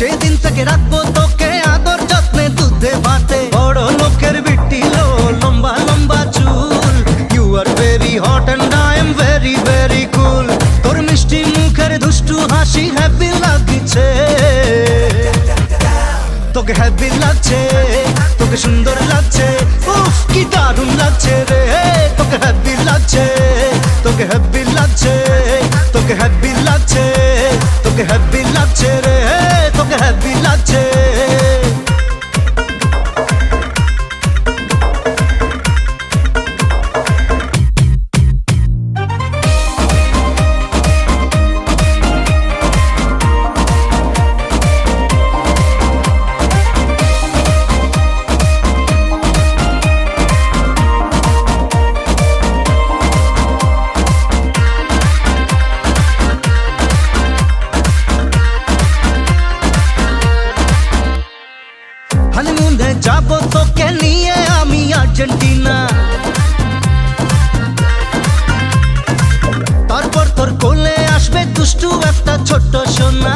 সেদিন থেকে রাখবো তোকে আদর যত্নে দুধে ভাতে। বড় লোকের বিটি লো, লম্বা লম্বা চুল। You are very hot and I am very very cool. তোর মিষ্টি মুখের দুষ্টু হাসি হ্যাপি লাগছে, তোকে হ্যাপি লাগছে, তোকে সুন্দর লাগছে। উফ কি দারুণ লাগছে রে, তোকে হ্যাপি লাগছে, তোকে হ্যাপি লাগছে, তোকে হ্যাপি লাগছে, তোকে হ্যাপি লাগছে রে, তোকে হ্যাপি লাগছে। হানিমুনে যাবো তোকে নিয়ে আমি আর্জেন্টিনা, তারপর তোর কোলে আসবে দুষ্টু একটা ছোট্ট সোনা।